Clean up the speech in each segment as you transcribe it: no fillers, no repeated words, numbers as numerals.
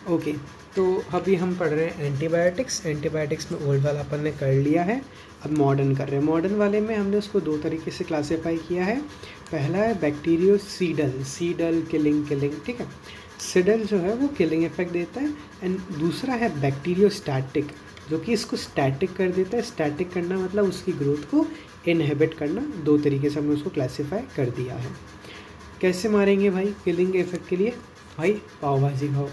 Okay, तो अभी हम पढ़ रहे हैं एंटीबायोटिक्स। एंटीबायोटिक्स में ओल्ड वाला अपन ने कर लिया है, अब मॉडर्न कर रहे हैं। मॉडर्न वाले में हमने उसको दो तरीके से क्लासीफाई किया है। पहला है बैक्टीरियोसीडल, सीडल किलिंग, ठीक है। सीडल जो है वो किलिंग इफेक्ट देता है, एंड दूसरा है बैक्टीरियोस्टैटिक, जो कि इसको स्टैटिक कर देता है। स्टैटिक करना मतलब उसकी ग्रोथ को इनहिबिट करना। दो तरीके से हमने उसको क्लासीफाई कर दिया है। कैसे मारेंगे भाई किलिंग इफेक्ट के लिए? भाई पाव भाजी खाओ।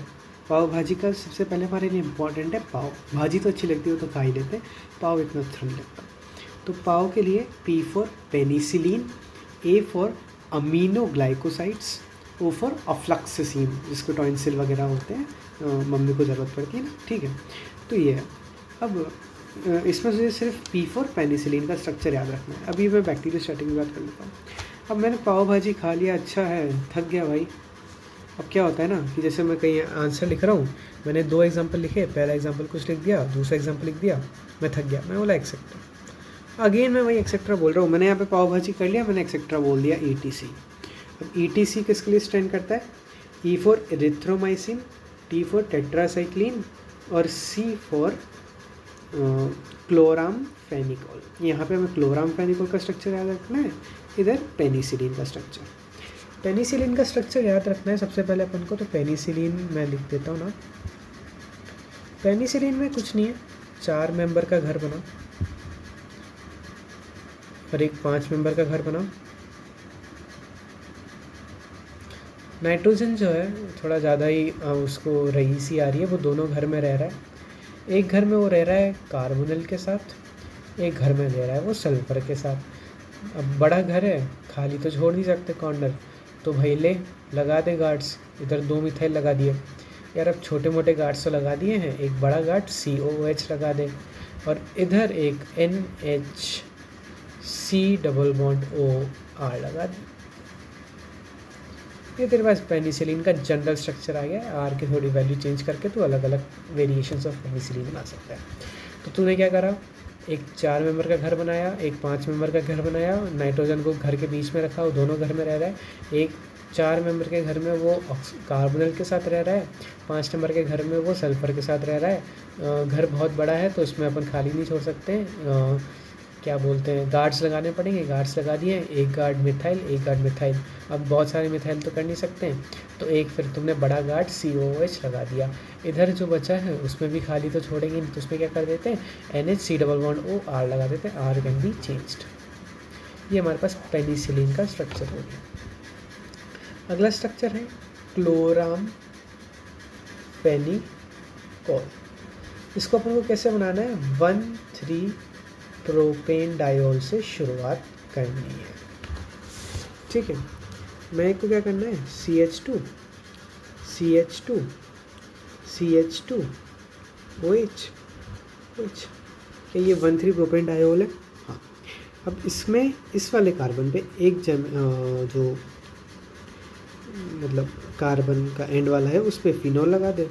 पाव भाजी का सबसे पहले हमारे लिए इम्पॉर्टेंट है पाव भाजी। तो अच्छी लगती है, तो खा ही लेते हैं, पाव इतना अच्छा नहीं लगता। तो पाव के लिए P for penicillin, A for aminoglycosides, O for ofloxacin, जिसको टॉन्सिल वगैरह होते हैं, मम्मी को ज़रूरत पड़ती है ना, ठीक है। तो ये है। अब इसमें से सिर्फ P फॉर पेनिसिलिन का स्ट्रक्चर याद रखना है। अभी मैं बैक्टीरियोस्टैटिक की बात कर लेता हूँ। अब मैंने पाव भाजी खा लिया, अच्छा है, थक गया भाई। अब क्या होता है ना कि जैसे मैं कहीं आंसर लिख रहा हूँ, मैंने दो एग्जांपल लिखे, पहला एग्जांपल कुछ लिख दिया, दूसरा एग्जांपल लिख दिया, मैं थक गया, मैं बोला एक्सेट्रा। अगेन मैं वही एक्सेट्रा बोल रहा हूँ। मैंने यहाँ पे पाव भाजी कर लिया, मैंने एक्सेट्रा बोल दिया, ETC। अब ETC किसके लिए स्टैंड करता है? E for erythromycin, T for tetracycline और C फॉर क्लोरामफेनिकोल। यहाँ पे हमें क्लोरामफेनिकोल का स्ट्रक्चर याद रखना है, इधर पेनिसिलिन का स्ट्रक्चर। पेनिसिलिन का स्ट्रक्चर याद रखना है सबसे पहले अपन को। तो पेनिसिलिन मैं लिख देता हूँ ना। पेनिसिलिन में कुछ नहीं है, 4 मेंबर का घर बना और एक 5 मेंबर का घर बना। नाइट्रोजन जो है थोड़ा ज़्यादा ही उसको रईसी आ रही है, वो दोनों घर में रह रहा है। एक घर में वो रह रहा है कार्बोनिल के साथ, एक घर में रह रहा है वो सल्फर के साथ। अब बड़ा घर है, खाली तो छोड़ नहीं सकते कॉर्नर, तो भाई ले लगा दे गार्ड्स। इधर 2 मिथाइल लगा दिए यार। अब छोटे मोटे गार्ड्स तो लगा दिए हैं, एक बड़ा गार्ड COOH लगा दे, और इधर एक NHC डबल बॉन्ड OR लगा दे। ये तेरे पास पेनिसिलिन का जनरल स्ट्रक्चर आ गया है। R की थोड़ी वैल्यू चेंज करके तो अलग अलग वेरिएशंस ऑफ पेनिसिलिन बना सकता है। तो तूने क्या करा, एक 4 मेंबर का घर बनाया, एक 5 मेंबर का घर बनाया, नाइट्रोजन को घर के बीच में रखा, वो दोनों घर में रह रहा है। एक 4 मेंबर के घर में वो कार्बोनिल के साथ रह रहा है, 5 नंबर के घर में वो सल्फर के साथ रह रहा है। घर बहुत बड़ा है तो उसमें अपन खाली नहीं छोड़ सकते, क्या बोलते हैं, गार्ड्स लगाने पड़ेंगे। गार्ड्स लगा दिए, एक गार्ड मिथाइल, एक गार्ड मिथाइल। अब बहुत सारे मिथाइल तो कर नहीं सकते, तो एक फिर तुमने बड़ा गार्ड COOH लगा दिया। इधर जो बचा है उसमें भी खाली तो छोड़ेंगे नहीं, तो उसमें क्या कर देते हैं, NHC डबल बॉन्ड OR लगा देते हैं। R can be changed. ये हमारे पास पेनिसिलिन का स्ट्रक्चर हो गया। अगला स्ट्रक्चर है क्लोराम फेनिकोल। इसको अपन को कैसे बनाना है, 1,3 प्रोपेन डायोल से शुरुआत करनी है, ठीक है। मैं को क्या करना है, CH2 CH2 CH2 OH OH। क्या ये 1,3 प्रोपेन डायोल है? हाँ। अब इसमें इस वाले कार्बन पे एक जो मतलब कार्बन का एंड वाला है उस पर फिनोल लगा दे,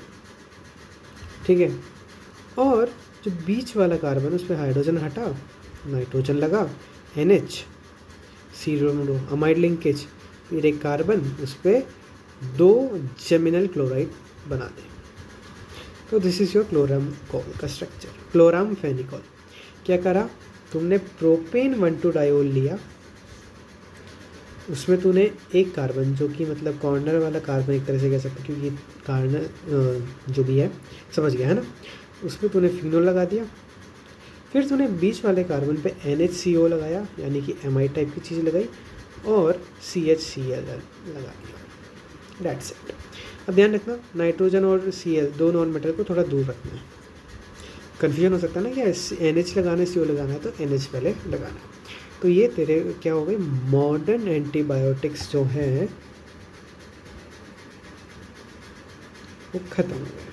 ठीक है। और जो बीच वाला कार्बन उस पर हाइड्रोजन हटा, नाइट्रोजन लगा, NH सीरोमो अमाइड लिंकेज, फिर एक कार्बन उस पर 2 जेमिनल क्लोराइड बना दें। तो दिस इज़ योर क्लोरामकोल का स्ट्रक्चर। क्लोरामफेनिकोल क्या करा, तुमने प्रोपेन 1,2 डायोल लिया, उसमें तूने एक कार्बन जो कि मतलब कॉर्नर वाला कार्बन एक तरह से कह सकते, क्योंकि कार्बन जो भी है समझ गया है ना, उसमें तूने फिनोल लगा दिया। फिर तूने बीच वाले कार्बन पे NHCO लगाया, यानी कि एमाइड टाइप की चीज़ लगाई, और CHCl लगा दिया। That's it. अब ध्यान रखना, नाइट्रोजन और Cl दो नॉन मेटल को थोड़ा दूर रखना है। कन्फ्यूजन हो सकता है ना कि NH लगाना है CO लगाना है, तो NH पहले लगाना है। तो ये तेरे क्या हो गए, मॉडर्न एंटीबायोटिक्स जो हैं वो ख़त्म हो गए।